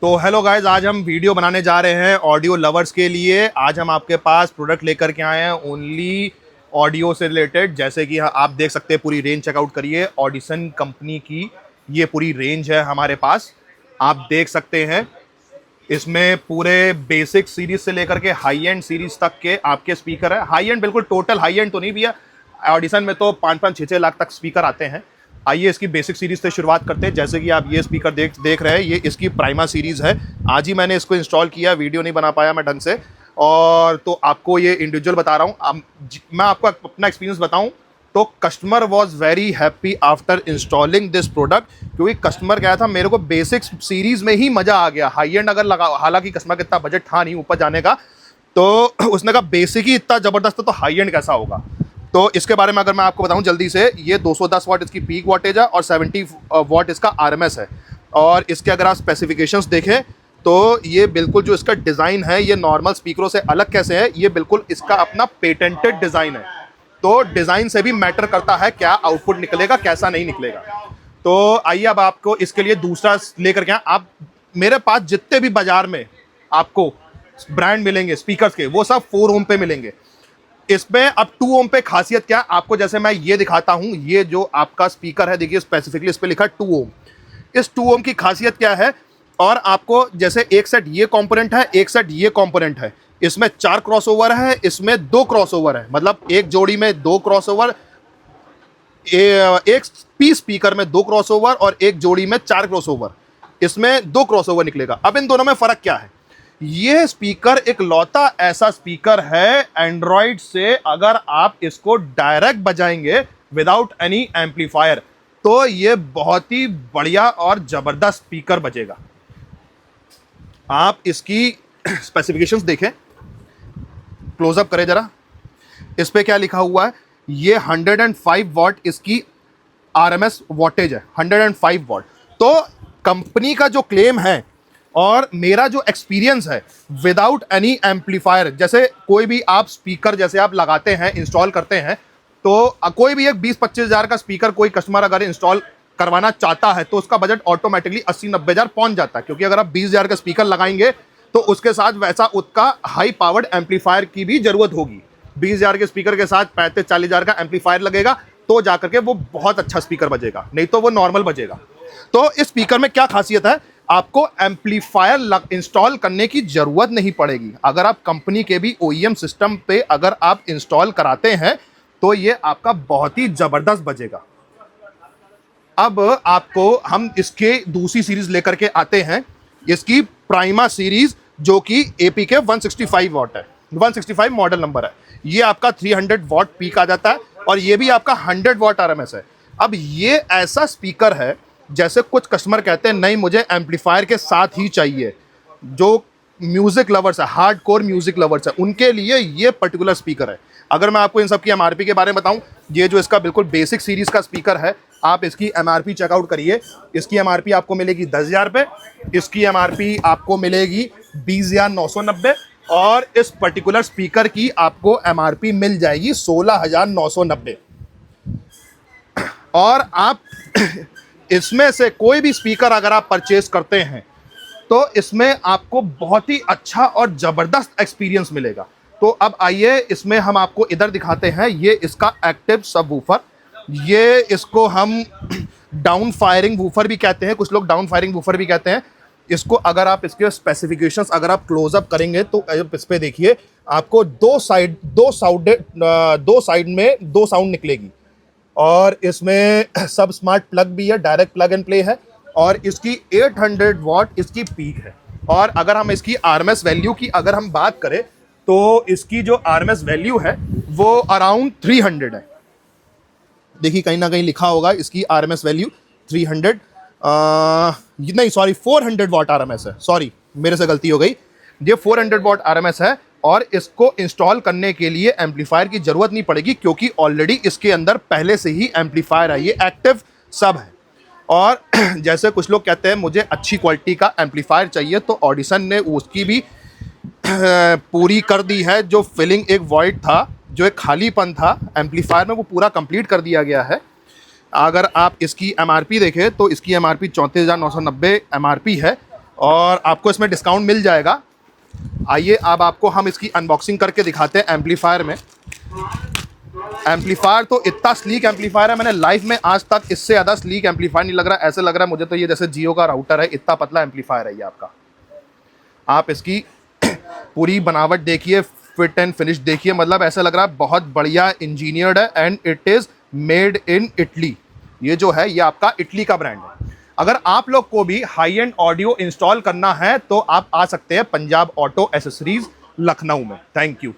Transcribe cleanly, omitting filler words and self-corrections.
तो hello guys, आज हम वीडियो बनाने जा रहे हैं ऑडियो लवर्स के लिए। आज हम आपके पास प्रोडक्ट लेकर के आए हैं ओनली ऑडियो से रिलेटेड। जैसे कि आप देख सकते हैं, पूरी रेंज चेकआउट करिए। ऑडिसन कंपनी की ये पूरी रेंज है हमारे पास, आप देख सकते हैं। इसमें पूरे बेसिक सीरीज से लेकर के हाई एंड सीरीज तक के आपके स्पीकर है। हाई एंड बिल्कुल टोटल हाई एंड तो नहीं भैया, ऑडिसन में तो 5-5, 6-6 लाख तक स्पीकर आते हैं। आइए इसकी बेसिक सीरीज से शुरुआत करते हैं। जैसे कि आप ये स्पीकर देख रहे हैं, ये इसकी प्राइमा सीरीज है। आज ही मैंने इसको इंस्टॉल किया, वीडियो नहीं बना पाया मैं ढंग से, और तो आपको ये इंडिविजुअल बता रहा हूँ। मैं आपको अपना एक्सपीरियंस बताऊँ तो customer was very happy after installing this product, क्योंकि कस्टमर क्या था, मेरे को बेसिक सीरीज में ही मज़ा आ गया। हाई एंड अगर लगा, हालांकि कस्टमर का इतना बजट था नहीं ऊपर जाने का, तो उसने कहा बेसिक ही इतना ज़बरदस्त है तो हाई एंड कैसा होगा। तो इसके बारे में अगर मैं आपको बताऊं जल्दी से, ये 210 वाट इसकी पीक वाटेज है और 70 वाट इसका आरएमएस है। और इसके अगर आप स्पेसिफिकेशंस देखें तो ये बिल्कुल जो इसका डिज़ाइन है, ये नॉर्मल स्पीकरों से अलग कैसे है, ये बिल्कुल इसका अपना पेटेंटेड डिज़ाइन है। तो डिज़ाइन से भी मैटर करता है क्या आउटपुट निकलेगा, कैसा नहीं निकलेगा। तो आइए अब आपको इसके लिए दूसरा लेकर के आप मेरे पास जितने भी बाजार में आपको ब्रांड मिलेंगे स्पीकर्स के, वो सब 4 ओम पे मिलेंगे। इसमें अब 2 ओम पे खासियत क्या, आपको जैसे मैं ये दिखाता हूं, ये जो आपका स्पीकर है देखिए, स्पेसिफिकली इस पे लिखा है 2 ओम। इस 2 ओम की खासियत क्या है, और आपको जैसे एक सेट ये कंपोनेंट है, एक सेट ये कंपोनेंट है, इसमें 4 क्रॉसओवर है, इसमें 2 क्रॉसओवर है, मतलब एक जोड़ी में 2 क्रॉसओवर, एक पी स्पीकर में 2 क्रॉसओवर और एक जोड़ी में 4 क्रॉसओवर, इसमें 2 क्रॉसओवर निकलेगा। अब इन दोनों में फर्क क्या है, ये स्पीकर एक लौता ऐसा स्पीकर है एंड्रॉइड से, अगर आप इसको डायरेक्ट बजाएंगे विदाउट एनी एम्पलीफायर, तो ये बहुत ही बढ़िया और जबरदस्त स्पीकर बजेगा। आप इसकी स्पेसिफिकेशंस देखें, क्लोजअप करें जरा। इस पे क्या लिखा हुआ है, ये 105 वॉट इसकी आरएमएस वॉटेज है, 105 वॉट। तो कंपनी का जो क्लेम है और मेरा जो एक्सपीरियंस है, विदाउट एनी एम्पलीफायर, जैसे कोई भी आप स्पीकर जैसे आप लगाते हैं, इंस्टॉल करते हैं, तो कोई भी एक 20-25 हज़ार का स्पीकर कोई कस्टमर अगर इंस्टॉल करवाना चाहता है तो उसका बजट ऑटोमेटिकली 80-90 हज़ार पहुंच जाता है, क्योंकि अगर आप 20 हज़ार का स्पीकर लगाएंगे तो उसके साथ वैसा उसका हाई पावर्ड एम्पलीफायर की भी जरूरत होगी। 20 हज़ार के स्पीकर के साथ 35-40 हज़ार का एम्पलीफायर लगेगा तो जाकर के वो बहुत अच्छा स्पीकर बजेगा, नहीं तो वो नॉर्मल बजेगा। तो इस स्पीकर में क्या खासियत है, आपको एम्पलीफायर इंस्टॉल करने की जरूरत नहीं पड़ेगी। अगर आप कंपनी के भी ओईएम सिस्टम पे अगर आप इंस्टॉल कराते हैं तो ये आपका बहुत ही जबरदस्त बजेगा। अब आपको हम इसके दूसरी सीरीज लेकर के आते हैं, इसकी प्राइमा सीरीज, जो कि एपीके 165 वॉट है, 165 मॉडल नंबर है। ये आपका 300 वॉट पीक आ जाता है और ये भी आपका 100 वॉट आरएमएस है। अब ये ऐसा स्पीकर है, जैसे कुछ कस्टमर कहते हैं नहीं मुझे एम्पलीफायर के साथ ही चाहिए, जो म्यूजिक लवर्स है, हार्डकोर म्यूजिक लवर्स है, उनके लिए ये पर्टिकुलर स्पीकर है। अगर मैं आपको इन सब की एमआरपी के बारे में बताऊं, ये जो इसका बिल्कुल बेसिक सीरीज का स्पीकर है, आप इसकी एमआरपी चेकआउट करिए। इसकी एमआरपी आपको मिलेगी 10,000 रुपये, इसकी एमआरपी आपको मिलेगी 20,990, और इस पर्टिकुलर स्पीकर की आपको एमआरपी मिल जाएगी 16,990। और आप इसमें से कोई भी स्पीकर अगर आप परचेज करते हैं तो इसमें आपको बहुत ही अच्छा और ज़बरदस्त एक्सपीरियंस मिलेगा। तो अब आइए इसमें हम आपको इधर दिखाते हैं, ये इसका एक्टिव सबवूफर, ये इसको हम डाउन फायरिंग वूफर भी कहते हैं, कुछ लोग डाउन फायरिंग वूफर भी कहते हैं इसको। अगर आप इसके स्पेसिफिकेशंस अगर आप क्लोजअप करेंगे तो इस पे देखिए, आपको दो साइड में 2 साउंड निकलेगी, और इसमें सब स्मार्ट प्लग भी है, डायरेक्ट प्लग एंड प्ले है, और इसकी 800 वॉट इसकी पीक है। और अगर हम इसकी आरएमएस वैल्यू की अगर हम बात करें तो इसकी जो आरएमएस वैल्यू है वो अराउंड 300 है। देखिए कहीं ना कहीं लिखा होगा इसकी आरएमएस वैल्यू 300, नहीं सॉरी 400 वॉट आरएमएस है, सॉरी मेरे से गलती हो गई, ये 400 वॉट आरएमएस है। और इसको इंस्टॉल करने के लिए एम्पलीफायर की ज़रूरत नहीं पड़ेगी, क्योंकि ऑलरेडी इसके अंदर पहले से ही एम्पलीफायर है, ये एक्टिव सब है। और जैसे कुछ लोग कहते हैं मुझे अच्छी क्वालिटी का एम्पलीफायर चाहिए, तो ऑडिसन ने उसकी भी पूरी कर दी है। जो फिलिंग एक वॉइड था, जो एक खालीपन था एम्पलीफायर में, वो पूरा कंप्लीट कर दिया गया है। अगर आप इसकी एमआरपी देखें तो इसकी एमआरपी 34,990 एमआरपी है, और आपको इसमें डिस्काउंट मिल जाएगा। आइए अब आपको हम इसकी अनबॉक्सिंग करके दिखाते हैं एम्पलीफायर में। एम्पलीफायर तो इतना स्लीक एम्पलीफायर है, मैंने लाइफ में आज तक इससे ज़्यादा स्लीक एम्पलीफायर नहीं लग रहा। ऐसे लग रहा है मुझे तो ये जैसे जियो का राउटर है, इतना पतला एम्पलीफायर है ये आपका। आप इसकी पूरी बनावट देखिए, फिट एंड फिनिश देखिए, मतलब ऐसा लग रहा है बहुत बढ़िया इंजीनियर्ड है and it is made in Italy. ये जो है ये आपका इटली का ब्रांड है। अगर आप लोग को भी हाई एंड ऑडियो इंस्टॉल करना है तो आप आ सकते हैं पंजाब ऑटो एसेसरीज लखनऊ में। Thank you.